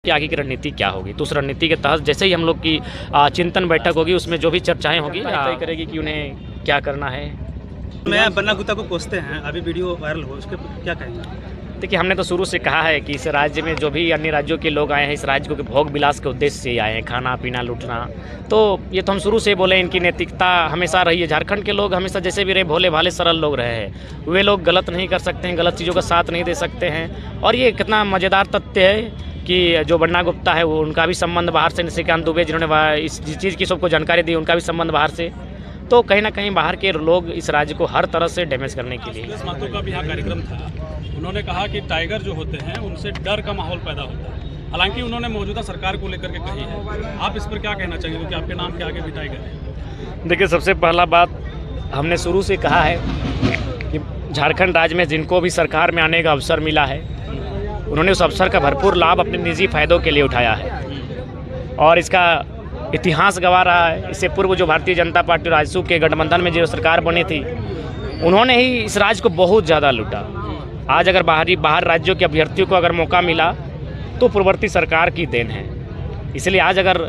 कि आगे की रणनीति क्या होगी। तो उस रणनीति के तहत जैसे ही हम लोग की चिंतन बैठक होगी उसमें जो भी चर्चाएं होगी तय करेगी कि उन्हें क्या करना है। मैं बन्ना गुप्ता को कोसते हैं, अभी वीडियो वायरल हो, उसके क्या कहेंगे? देखिए, हमने तो शुरू से कहा है कि इस राज्य में जो भी अन्य राज्यों के लोग आए हैं, इस राज्य को भोग विलास के उद्देश्य से ही आए हैं, खाना पीना लूटना। तो ये तो हम शुरू से बोले, इनकी नैतिकता हमेशा रही है। झारखंड के लोग हमेशा जैसे भी रहे, भोले भाले सरल लोग रहे हैं। वे लोग गलत नहीं कर सकते हैं, गलत चीज़ों का साथ नहीं दे सकते हैं। और ये कितना मज़ेदार तथ्य है कि जो बन्ना गुप्ता है वो उनका भी संबंध बाहर से, निशिकांत दुबे जिन्होंने इस चीज़ की सबको जानकारी दी, उनका भी संबंध बाहर से। तो कहीं ना कहीं बाहर के लोग इस राज्य को हर तरह से डैमेज करने के लिए। माथुर का भी यहाँ कार्यक्रम था, उन्होंने कहा कि टाइगर जो होते हैं उनसे डर का माहौल पैदा होता है। हालांकि उन्होंने मौजूदा सरकार को लेकर के कही है, आप इस पर क्या कहना चाहिए क्योंकि आपके नाम के आगे भी टाइगर है? देखिए, सबसे पहला बात, हमने शुरू से कहा है कि झारखंड राज्य में जिनको भी सरकार में आने का अवसर मिला है उन्होंने उस अवसर का भरपूर लाभ अपने निजी फायदों के लिए उठाया है। और इसका इतिहास गवा रहा है। इससे पूर्व जो भारतीय जनता पार्टी और राजसू के गठबंधन में जो सरकार बनी थी, उन्होंने ही इस राज्य को बहुत ज़्यादा लूटा। आज अगर बाहर राज्यों के अभ्यर्थियों को अगर मौका मिला तो पूर्ववर्ती सरकार की देन है। इसलिए आज अगर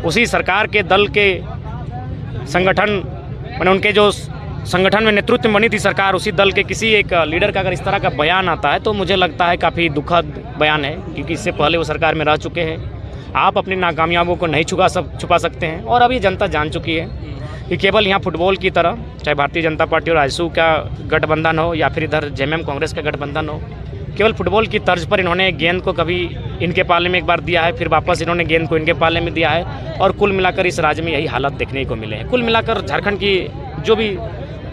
उसी सरकार के दल के संगठन, मैंने उनके जो संगठन में नेतृत्व में बनी थी सरकार, उसी दल के किसी एक लीडर का अगर इस तरह का बयान आता है तो मुझे लगता है काफ़ी दुखद बयान है, क्योंकि इससे पहले वो सरकार में रह चुके हैं। आप अपनी नाकामयाबियों को नहीं छुपा सकते हैं। और अभी जनता जान चुकी है कि केवल यहाँ फुटबॉल की तरह, चाहे भारतीय जनता पार्टी और राजसू का गठबंधन हो या फिर इधर जेएमएम कांग्रेस का गठबंधन हो, केवल फुटबॉल की तर्ज पर इन्होंने गेंद को कभी इनके पाले में एक बार दिया है, फिर वापस इन्होंने गेंद को इनके पाले में दिया है। और कुल मिलाकर इस राज्य में यही हालत देखने को मिले हैं। कुल मिलाकर झारखंड की जो भी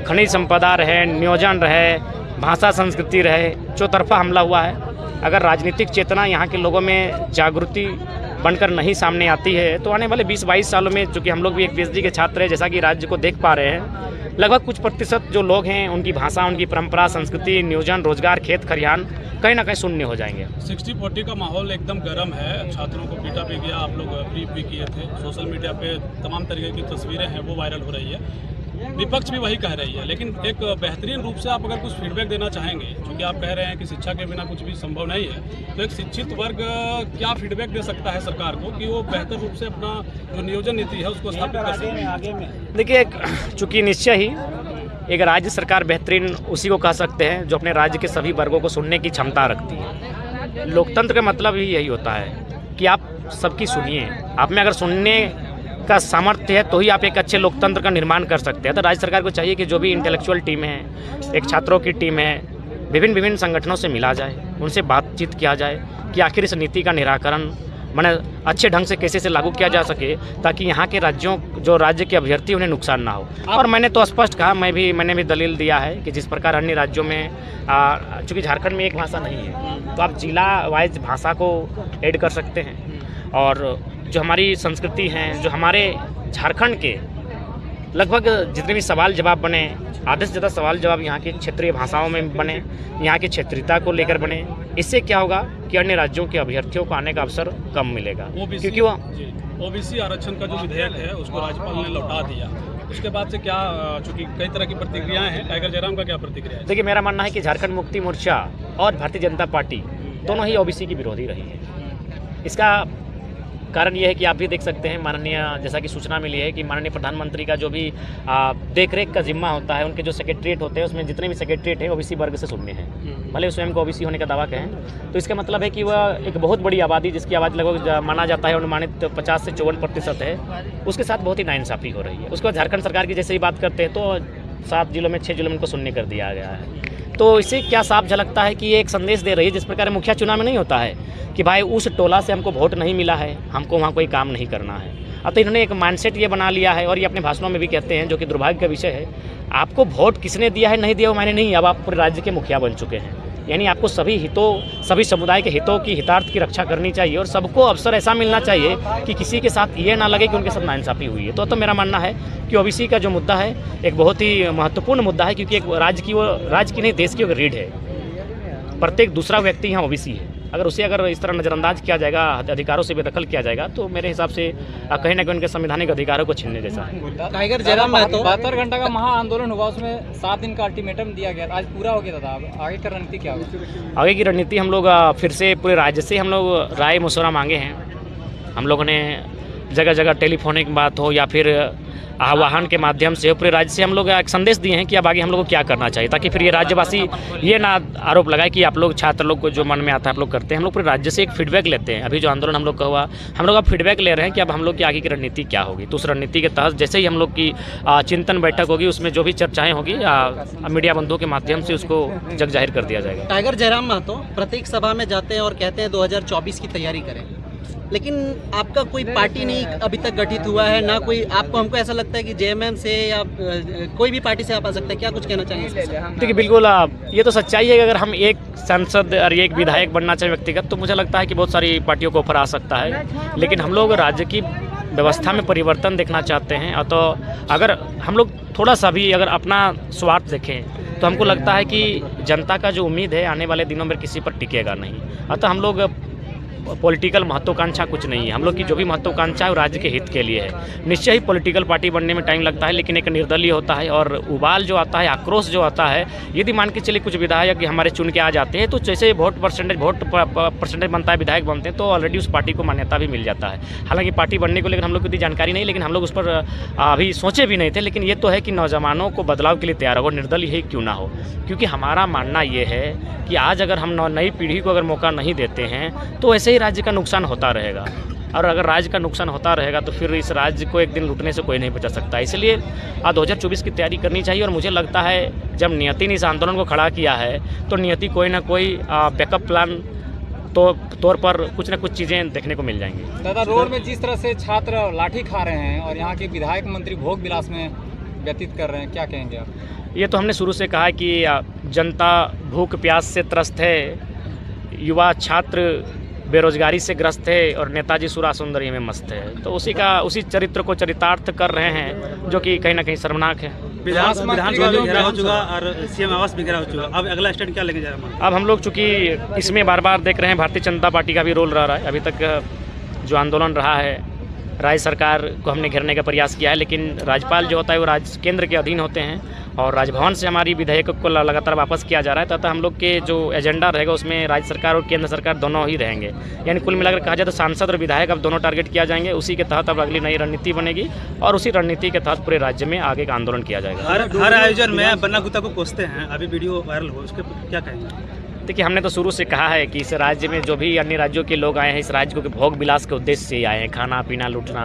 खनिज संपदा रहे, नियोजन रहे, भाषा संस्कृति रहे, चौतरफा हमला हुआ है। अगर राजनीतिक चेतना यहाँ के लोगों में जागृति बनकर नहीं सामने आती है तो आने वाले 20-22 सालों में, चूँकि हम लोग भी एक पीएचडी के छात्र हैं, जैसा कि राज्य को देख पा रहे हैं, लगभग कुछ प्रतिशत जो लोग हैं उनकी भाषा, उनकी परंपरा, संस्कृति, नियोजन, रोजगार, खेत खलिहान कहीं ना कहीं शून्य हो जाएंगे। 60-40 का माहौल एकदम गर्म है, छात्रों को पीटा भी गया, आप लोग ब्रीफ भी किए थे, सोशल मीडिया पे तमाम तरीके की तस्वीरें हैं वो वायरल हो रही है, विपक्ष भी वही कह रही है। लेकिन एक बेहतरीन रूप से आप अगर कुछ फीडबैक देना चाहेंगे, क्योंकि आप कह रहे हैं कि शिक्षा के बिना कुछ भी संभव नहीं है, तो एक शिक्षित वर्ग क्या फीडबैक दे सकता है सरकार को कि वो बेहतर रूप से अपना जो नियोजन नीति है उसको स्थापित कर सके? देखिए, चूँकि निश्चय ही एक राज्य सरकार बेहतरीन उसी को कह सकते हैं जो अपने राज्य के सभी वर्गों को सुनने की क्षमता रखती है। लोकतंत्र का मतलब ही यही होता है कि आप सबकी सुनिए। आप में अगर सुनने का सामर्थ्य है तो ही आप एक अच्छे लोकतंत्र का निर्माण कर सकते हैं। तो राज्य सरकार को चाहिए कि जो भी इंटेलेक्चुअल टीम है, एक छात्रों की टीम है, विभिन्न संगठनों से मिला जाए, उनसे बातचीत किया जाए कि आखिर इस नीति का निराकरण माने अच्छे ढंग से कैसे से लागू किया जा सके, ताकि यहाँ के जो राज्य के अभ्यर्थी उन्हें नुकसान ना हो। और मैंने तो स्पष्ट कहा, मैंने भी दलील दिया है कि जिस प्रकार अन्य राज्यों में, चूँकि झारखंड में एक भाषा नहीं है, तो आप जिला वाइज भाषा को ऐड कर सकते हैं। और जो हमारी संस्कृति हैं, जो हमारे झारखंड के लगभग जितने भी सवाल जवाब बने, आधे से ज़्यादा सवाल जवाब यहाँ की क्षेत्रीय भाषाओं में बने, यहाँ की क्षेत्रीयता को लेकर बने। इससे क्या होगा कि अन्य राज्यों के अभ्यर्थियों को आने का अवसर कम मिलेगा, क्योंकि वो ओबीसी आरक्षण का जो विधेयक है उसको राज्यपाल ने लौटा दिया। उसके बाद से क्या, चूँकि कई तरह की प्रतिक्रियाएं हैं, टाइगर जयराम का क्या प्रतिक्रिया है? देखिए, मेरा मानना है कि झारखंड मुक्ति मोर्चा और भारतीय जनता पार्टी दोनों ही ओबीसी की विरोधी रही है। इसका कारण ये है कि आप भी देख सकते हैं, माननीय, जैसा कि सूचना मिली है कि माननीय प्रधानमंत्री का जो भी देखरेख का जिम्मा होता है, उनके जो सेक्रेटरीट होते हैं उसमें जितने भी सेक्रेटरीट हैं ओबीसी वर्ग से सुनने हैं, भले स्वयं को ओबीसी होने का दावा कहें। तो इसका मतलब है कि वह एक बहुत बड़ी आबादी, जिसकी आबादी लगभग माना जाता है अनुमानित 50 से 54% है, उसके साथ बहुत ही नाइंसाफ़ी हो रही है। उसके बाद झारखंड सरकार की जैसे ही बात करते हैं तो 7 जिलों में 6 जिलों में उनको सुनने कर दिया गया है। तो इससे क्या साफ झलकता है कि ये एक संदेश दे रही है, जिस प्रकार मुखिया चुनाव में नहीं होता है कि भाई उस टोला से हमको वोट नहीं मिला है, हमको वहाँ कोई काम नहीं करना है। अब तो इन्होंने एक माइंडसेट ये बना लिया है, और ये अपने भाषणों में भी कहते हैं, जो कि दुर्भाग्य का विषय है। आपको वोट किसने दिया है, नहीं दिया वो मायने नहीं, अब आप पूरे राज्य के मुखिया बन चुके हैं। यानी आपको सभी समुदाय के हितों की, हितार्थ की रक्षा करनी चाहिए, और सबको अवसर ऐसा मिलना चाहिए कि किसी के साथ ये ना लगे कि उनके साथ नाइंसाफ़ी हुई है। तो मेरा मानना है कि ओबीसी का जो मुद्दा है एक बहुत ही महत्वपूर्ण मुद्दा है, क्योंकि एक राज्य की नहीं, देश की एक रीढ़ है। प्रत्येक दूसरा व्यक्ति यहाँ ओबीसी है। अगर उसे अगर इस तरह नज़रअंदाज किया जाएगा, अधिकारों से बेदखल किया जाएगा, तो मेरे हिसाब से कहीं ना कहीं उनके संवैधानिक अधिकारों को छीनने जैसा है। टाइगर जयराम महतो 72 घंटा का महा आंदोलन हुआ, उसमें 7 दिन का अल्टीमेटम दिया गया, आज पूरा हो गया था। अब आगे की रणनीति क्या होगी? आगे की रणनीति हम लोग फिर से पूरे राज्य से हम लोग राय मशवरा मांगे हैं। हम लोगों ने जगह जगह टेलीफोनिक बात हो या फिर आह्वान के माध्यम से पूरे राज्य से हम लोग एक संदेश दिए हैं कि अब आगे हम लोग को क्या करना चाहिए, ताकि फिर ये राज्यवासी ये ना आरोप लगाए कि आप लोग छात्र लोग को जो मन में आता है आप लोग करते हैं। हम लोग पूरे राज्य से एक फीडबैक लेते हैं। अभी जो आंदोलन हम लोग का हुआ, हम लोग अब फीडबैक ले रहे हैं कि अब हम लोग की आगे की रणनीति क्या होगी। तो उस रणनीति के तहत जैसे ही हम लोग की चिंतन बैठक होगी, उसमें जो भी चर्चाएँ होगी मीडिया बंधुओं के माध्यम से उसको जग जाहिर कर दिया जाएगा। टाइगर जयराम महतो प्रत्येक सभा में जाते हैं और कहते हैं 2024 की तैयारी करें, लेकिन आपका कोई पार्टी नहीं अभी तक गठित हुआ है, ना कोई आपको, हमको ऐसा लगता है कि जेएमएम से या कोई भी पार्टी से आप आ सकते हैं। क्या कुछ कहना चाहेंगे? देखिए बिल्कुल ये तो सच्चाई है कि अगर हम एक सांसद और एक विधायक बनना चाहें व्यक्तिगत, तो मुझे लगता है कि बहुत सारी पार्टियों को ऑफर आ सकता है, लेकिन हम लोग राज्य की व्यवस्था में परिवर्तन देखना चाहते हैं। और तो अगर हम लोग थोड़ा सा भी अगर अपना स्वार्थ देखें तो हमको लगता है कि जनता का जो उम्मीद है आने वाले दिनों में किसी पर टिकेगा नहीं। अतः हम लोग पॉलिटिकल महत्वाकांक्षा कुछ नहीं है। हम लोग की जो भी महत्वाकांक्षा है वो राज्य के हित के लिए है। निश्चय ही पॉलिटिकल पार्टी बनने में टाइम लगता है, लेकिन एक निर्दलीय होता है और उबाल जो आता है, आक्रोश जो आता है, यदि मान के चलिए कुछ विधायक हमारे चुन के आ जाते हैं तो जैसे वोट परसेंटेज बनता है, विधायक बनते हैं, तो ऑलरेडी उस पार्टी को मान्यता भी मिल जाता है। हालांकि पार्टी बनने को लेकर हम लोग को इतनी जानकारी नहीं, लेकिन हम लोग उस पर अभी सोचे भी नहीं थे। लेकिन ये तो है कि नौजवानों को बदलाव के लिए तैयार हो, निर्दलीय ही क्यों ना हो, क्योंकि हमारा मानना ये है कि आज अगर हम नई पीढ़ी को अगर मौका नहीं देते हैं तो ऐसे ही राज्य का नुकसान होता रहेगा। और अगर राज्य का नुकसान होता रहेगा तो फिर इस राज्य को एक दिन लूटने से कोई नहीं बचा सकता। इसलिए 2024 की तैयारी करनी चाहिए। और मुझे लगता है जब नियति ने इस आंदोलन को खड़ा किया है तो नियति कोई ना कोई बैकअप प्लान तो तौर पर कुछ ना कुछ चीज़ें देखने को मिल जाएंगी। दादा, रोड में जिस तरह से छात्र लाठी खा रहे हैं और यहाँ के विधायक मंत्री भोग विलास में व्यतीत कर रहे हैं, क्या कहेंगे आप? ये तो हमने शुरू से कहा कि जनता भूख प्यास से त्रस्त है, युवा छात्र बेरोजगारी से ग्रस्त है और नेताजी सुरा सुंदरी में मस्त है। तो उसी चरित्र को चरितार्थ कर रहे हैं, जो कि कहीं ना कहीं शर्मनाक है। विधानसभा भी घेरा हो चुका और सीएम आवास भी घेरा हो चुका, अब अगला स्टेप क्या लेके जा रहा है? अब हम लोग चूँकि इसमें बार बार देख रहे हैं भारतीय जनता पार्टी का भी रोल रहा है। अभी तक जो आंदोलन रहा है, राज्य सरकार को हमने घेरने का प्रयास किया है, लेकिन राज्यपाल जो होता है वो राज्य केंद्र के अधीन होते हैं और राजभवन से हमारी विधेयकों को लगातार वापस किया जा रहा है। तथा हम लोग के जो एजेंडा रहेगा उसमें राज्य सरकार और केंद्र सरकार दोनों ही रहेंगे। यानी कुल मिलाकर कहा जाए तो सांसद और विधायक अब दोनों टारगेट किया जाएंगे। उसी के तहत अब अगली नई रणनीति बनेगी और उसी रणनीति के तहत पूरे राज्य में आगे का आंदोलन किया जाएगा। हर आयोजन में बन्ना गुप्ता को कोसते हैं, अभी वीडियो वायरल हो, उसके क्या कहेंगे? देखिए हमने तो शुरू से कहा है कि इस राज्य में जो भी अन्य राज्यों के लोग आए हैं, इस राज्य को भोग विलास के उद्देश्य से आए हैं, खाना पीना लूटना।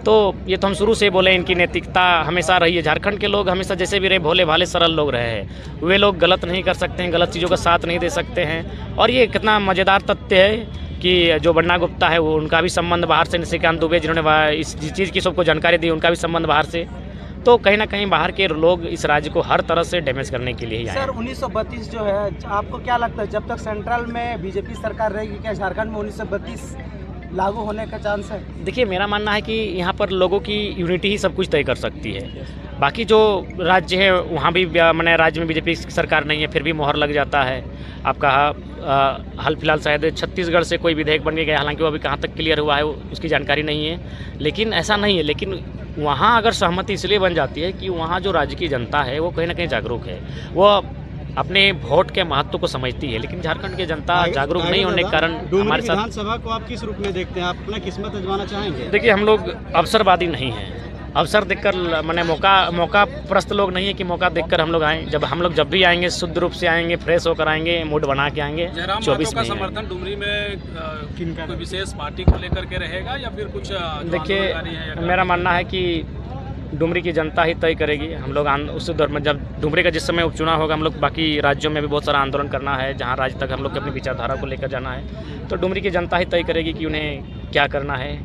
तो ये तो हम शुरू से बोले, इनकी नैतिकता हमेशा रही है। झारखंड के लोग हमेशा जैसे भी रहे, भोले भाले सरल लोग रहे हैं। वे लोग गलत नहीं कर सकते हैं, गलत चीज़ों का साथ नहीं दे सकते हैं। और ये कितना मज़ेदार तथ्य है कि जो बन्ना गुप्ता है वो उनका भी संबंध बाहर से, निशिकांत दुबे जिन्होंने इस चीज़ की सबको जानकारी दी, उनका भी संबंध बाहर से। तो कहीं ना कहीं बाहर के लोग इस राज्य को हर तरह से डैमेज करने के लिए ही आए। सर 1932 जो है, आपको क्या लगता है जब तक सेंट्रल में बीजेपी सरकार रहेगी क्या झारखंड में 1932 लागू होने का चांस है? देखिए मेरा मानना है कि यहाँ पर लोगों की यूनिटी ही सब कुछ तय कर सकती है। बाकी जो राज्य है वहाँ भी मैंने राज्य में बीजेपी सरकार नहीं है, फिर भी मोहर लग जाता है। आपका हाल फिलहाल शायद छत्तीसगढ़ से कोई विधेयक बन के गया, हालांकि वो अभी कहाँ तक क्लियर हुआ है उसकी जानकारी नहीं है। लेकिन ऐसा नहीं है, लेकिन वहाँ अगर सहमति इसलिए बन जाती है कि वहाँ जो राज्य की जनता है वो कहीं ना कहीं जागरूक है, वो अपने वोट के महत्व को समझती है। लेकिन झारखंड की जनता जागरूक नहीं होने के कारण हमारे साथ। विधानसभा को आप किस रूप में देखते हैं? आप अपना किस्मत आजमाना चाहेंगे? देखिए हम लोग अवसरवादी नहीं हैं। अवसर देखकर मैंने मौका प्रस्त लोग नहीं है कि मौका देखकर हम लोग आएँ। हम लोग जब भी आएंगे शुद्ध रूप से आएंगे, फ्रेश होकर आएंगे, मूड बना के आएंगे। 24 का में समर्थन डुमरी में कोई विशेष पार्टी को लेकर के रहेगा या फिर कुछ? देखिए मेरा मानना है कि डुमरी की जनता ही तय करेगी। हम लोग उस दौर में जब डुमरी का जिस समय उपचुनाव होगा, हम लोग बाकी राज्यों में भी बहुत सारा आंदोलन करना है, जहां राज्य तक हम लोग अपनी विचारधारा को लेकर जाना है। तो डुमरी की जनता ही तय करेगी कि उन्हें क्या करना है।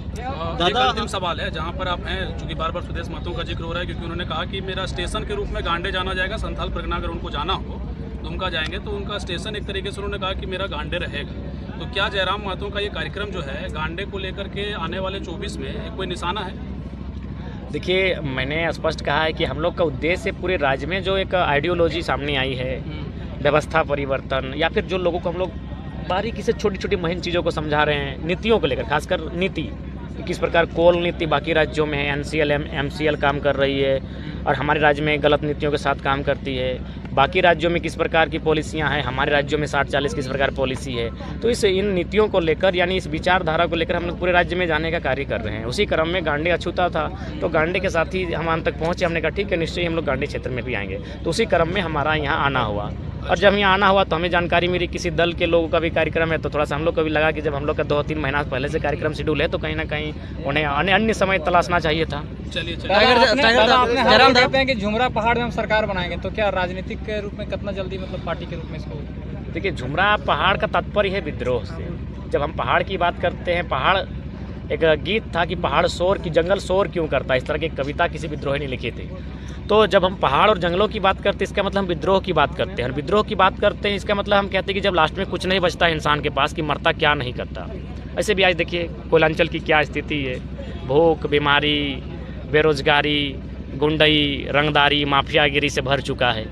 एक अंतिम सवाल है, जहां पर आप हैं, चूंकि बार बार सुदेश महतो का जिक्र हो रहा है, क्योंकि उन्होंने कहा कि मेरा स्टेशन के रूप में गांडे जाना जाएगा। संथाल परगना अगर उनको जाना हो, दुमका जाएंगे तो उनका स्टेशन एक तरीके से उन्होंने कहा कि मेरा गांडे रहेगा। तो क्या जयराम महतो का ये कार्यक्रम जो है गांडे को लेकर के आने वाले 24 में कोई निशाना है? देखिए मैंने स्पष्ट कहा है कि हम लोग का उद्देश्य पूरे राज्य में जो एक आइडियोलॉजी सामने आई है, व्यवस्था परिवर्तन, या फिर जो लोगों को हम लोग बारीकी से छोटी छोटी महीन चीज़ों को समझा रहे हैं, नीतियों को लेकर, खासकर नीति किस प्रकार कोल नीति बाकी राज्यों में है, NCL MCL काम कर रही है और हमारे राज्य में गलत नीतियों के साथ काम करती है। बाकी राज्यों में किस प्रकार की पॉलिसियां हैं, हमारे राज्यों में 60-40 किस प्रकार पॉलिसी है। तो इन नीतियों को लेकर यानी इस विचारधारा को लेकर हम लोग पूरे राज्य में जाने का कार्य कर रहे हैं। उसी क्रम में गांडे अछूता था तो गांडे के साथ ही हम हम तक पहुँचे। हमने कहा ठीक है, निश्चय हम लोग गांडे क्षेत्र में भी आएंगे। तो उसी क्रम में हमारा यहाँ आना हुआ और जब यहाँ आना हुआ तो हमें जानकारी मिली किसी दल के लोगों का भी कार्यक्रम है। तो थोड़ा सा हम लोग को भी लगा कि जब हम लोग का 2-3 महीना पहले से कार्यक्रम शेड्यूल है तो कहीं ना कहीं उन्हें अन्य समय तलाशना चाहिए था। चलिए आपने हाल कहते हैं कि झुमरा पहाड़ में हम सरकार बनाएंगे, तो क्या राजनीतिक के रूप में कितना जल्दी मतलब पार्टी के रूप में इसको? देखिए, झुमरा पहाड़ का तात्पर्य है विद्रोह से। जब हम पहाड़ की बात करते हैं, पहाड़ एक गीत था कि पहाड़ शोर की जंगल शोर क्यों करता है, इस तरह की कविता किसी विद्रोही ने लिखी थी। तो जब हम पहाड़ और जंगलों की बात करते हैं इसका मतलब हम विद्रोह की बात करते हैं। और विद्रोह की बात करते हैं इसका मतलब हम कहते हैं कि जब लास्ट में कुछ नहीं बचता है इंसान के पास कि मरता क्या नहीं करता। ऐसे भी आज देखिए कोयलांचल की क्या स्थिति है, भूख, बीमारी, बेरोजगारी, गुंडई, रंगदारी, माफियागिरी से भर चुका है।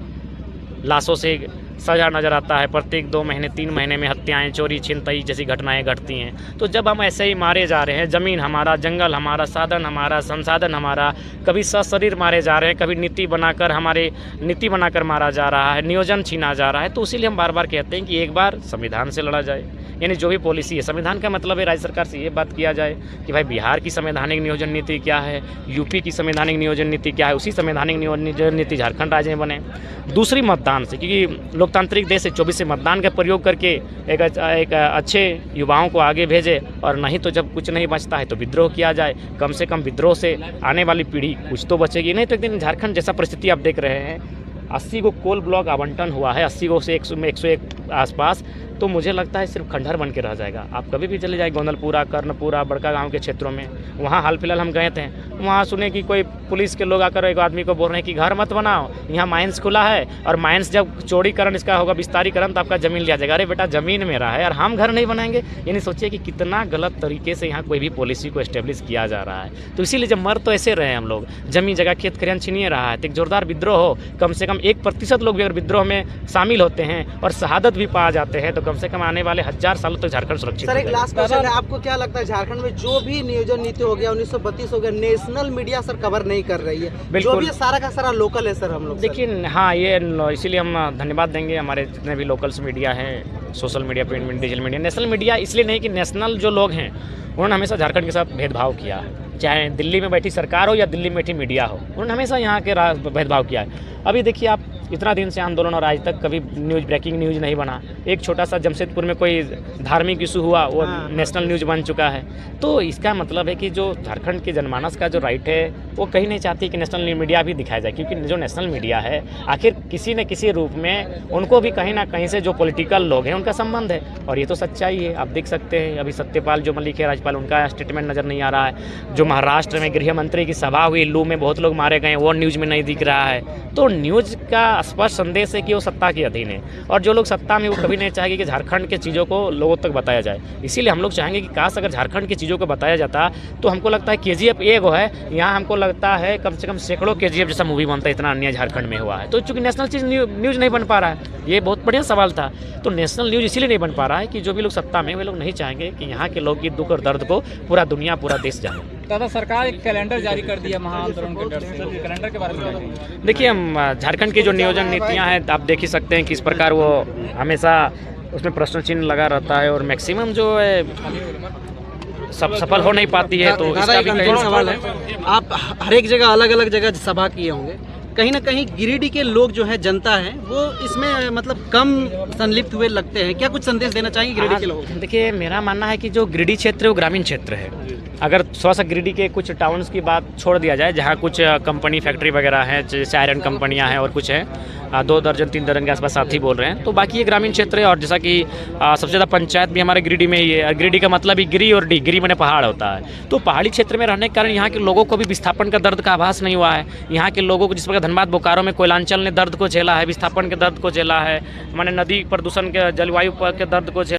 लाशों से सजा नज़र आता है, प्रत्येक 2 महीने 3 महीने में हत्याएं, चोरी, छिनतई जैसी घटनाएं घटती हैं। तो जब हम ऐसे ही मारे जा रहे हैं, ज़मीन हमारा, जंगल हमारा, साधन हमारा, संसाधन हमारा, कभी सशरीर मारे जा रहे हैं, कभी नीति बनाकर मारा जा रहा है, नियोजन छीना जा रहा है। तो इसीलिए हम बार बार कहते हैं कि एक बार संविधान से लड़ा जाए। यानी जो भी पॉलिसी है, संविधान का मतलब है राज्य सरकार से ये बात किया जाए कि भाई बिहार की संवैधानिक नियोजन नीति क्या है, यूपी की संवैधानिक नियोजन नीति क्या है, उसी संवैधानिक नियोजन नीति झारखंड राज्य में बने। दूसरी मतदान से, क्योंकि लोकतांत्रिक देश है, 24 से मतदान का प्रयोग करके एक अच्छे युवाओं को आगे भेजे। और नहीं तो जब कुछ नहीं बचता है तो विद्रोह किया जाए। कम से कम विद्रोह से आने वाली पीढ़ी कुछ तो बचेगी। नहीं तो एक दिन झारखंड जैसा परिस्थिति आप देख रहे हैं, 80 को कोल ब्लॉक आवंटन हुआ है, 80 को से 101 आसपास। तो मुझे लगता है सिर्फ खंडहर बन के रह जाएगा। आप कभी भी चले जाए गोंदलपुरा, कर्णपुरा, बड़का गांव के क्षेत्रों में, वहाँ हाल फिलहाल हम गए थे, वहाँ सुने कि कोई पुलिस के लोग आकर एक आदमी को बोल रहे हैं कि घर मत बनाओ, यहाँ माइंस खुला है और माइंस जब चौड़ीकरण इसका होगा, विस्तारीकरण, तो आपका ज़मीन लिया जाएगा। अरे बेटा, ज़मीन मेरा है और हम घर नहीं बनाएंगे। यानी सोचिए कि कितना गलत तरीके से यहाँ कोई भी पॉलिसी को एस्टेब्लिश किया जा रहा है। तो इसीलिए जब मर तो ऐसे रहे हम लोग, ज़मीन जगह खेत खलिहान छीनिए रहा है। तो एक जोरदार विद्रोह हो, कम से कम 1% लोग भी अगर विद्रोह में शामिल होते हैं और शहादत भी पा जाते हैं तो कम से कम आने वाले 1000 सालों तक झारखंड सुरक्षित सर, हो एक जाएगा। लास्ट क्वेश्चन है, आपको क्या लगता है झारखंड में जो भी नियोजन नीति हो गया, 1932 हो गया, नेशनल मीडिया सर कवर नहीं कर रही है, जो भी सारा का सारा लोकल है सर हम लोग? देखिए हाँ, ये इसीलिए हम धन्यवाद देंगे हमारे जितने भी लोकल्स मीडिया हैं, social media, print media, digital media. National media इसलिए नहीं कि नेशनल जो लोग हैं उन्होंने हमेशा झारखंड के साथ भेदभाव किया है, चाहे दिल्ली में बैठी सरकार हो या दिल्ली में बैठी मीडिया हो, उन्होंने हमेशा यहाँ के भेदभाव किया है। अभी देखिए आप, इतना दिन से आंदोलन और आज तक कभी न्यूज़, ब्रेकिंग न्यूज़ नहीं बना। एक छोटा सा जमशेदपुर में कोई धार्मिक इशू हुआ, वो नेशनल न्यूज़ बन चुका है। तो इसका मतलब है कि जो झारखंड के जनमानस का जो राइट है वो कहीं नहीं चाहती कि नेशनल मीडिया भी दिखाया जाए, क्योंकि जो नेशनल मीडिया है आखिर किसी न किसी रूप में उनको भी कहीं ना कहीं से जो पॉलिटिकल लोग हैं उनका संबंध है। और ये तो सच्चाई है, आप देख सकते हैं अभी सत्यपाल जो मलिक है राज्यपाल, उनका स्टेटमेंट नज़र नहीं आ रहा है। जो महाराष्ट्र में गृह मंत्री की सभा हुई, लू में बहुत लोग मारे गए, वो न्यूज़ में नहीं दिख रहा है। तो न्यूज़ का स्पष्ट संदेश है कि वो सत्ता के अधीन है और जो लोग सत्ता में वो कभी नहीं चाहेंगे कि झारखंड के चीज़ों को लोगों तक बताया जाए। इसीलिए हम लोग चाहेंगे कि काश अगर झारखंड की चीज़ों को बताया जाता तो हमको लगता है KGF एगो है, यहाँ हमको लगता है कम से कम सैकड़ों KGF जैसा मूवी बनता है, इतना अन्याय झारखंड में हुआ है। तो चूँकि नेशनल चीज़ न्यूज़ नहीं बन पा रहा है, ये बहुत बढ़िया सवाल था। तो नेशनल न्यूज़ इसीलिए नहीं बन पा रहा है कि जो भी लोग सत्ता में वे लोग नहीं चाहेंगे कि यहाँ के लोग की दुख और दर्द को पूरा दुनिया, पूरा देश जाने। दादा, सरकार एक कैलेंडर जारी कर दिया महाआंदोलन के डर से, कैलेंडर के बारे में देखिए, हम झारखंड की जो नियोजन नीतियां हैं आप देख ही सकते हैं कि इस प्रकार वो हमेशा उसमें प्रश्न चिन्ह लगा रहता है और मैक्सिमम जो है सब सफल हो नहीं पाती है। तो इसका भी कई सवाल है, आप हर एक जगह अलग अलग जगह सभा किए होंगे, कहीं ना कहीं गिरिडीह के लोग जो है, जनता है, वो इसमें मतलब कम संलिप्त हुए लगते हैं। क्या कुछ संदेश देना चाहिए गिरिडीह के लोगों को? देखिए, मेरा मानना है कि जो गिरिडीह क्षेत्र है वो ग्रामीण क्षेत्र है। अगर थोड़ा सा गिरिडीह के कुछ टाउन्स की बात छोड़ दिया जाए जहाँ कुछ कंपनी, फैक्ट्री वगैरह हैं, जैसे आयरन कंपनियाँ हैं और कुछ हैं, 2 दर्जन 3 दर्जन के आसपास साथी बोल रहे हैं, तो बाकी ये ग्रामीण क्षेत्र है। और जैसा कि सबसे ज़्यादा पंचायत भी हमारे गिरिडीह में ही है। गिरिडीह का मतलब ही गिरी और डी, गिरी मैंने पहाड़ होता है। तो पहाड़ी क्षेत्र में रहने के कारण यहाँ के लोगों को भी विस्थापन का दर्द का आभास नहीं हुआ है। यहाँ के लोगों को जिस प्रकार धनबाद, बोकारो में कोयलांचल ने दर्द को झेला है, विस्थापन के दर्द को झेला है, मैंने नदी प्रदूषण के, जलवायु के दर्द को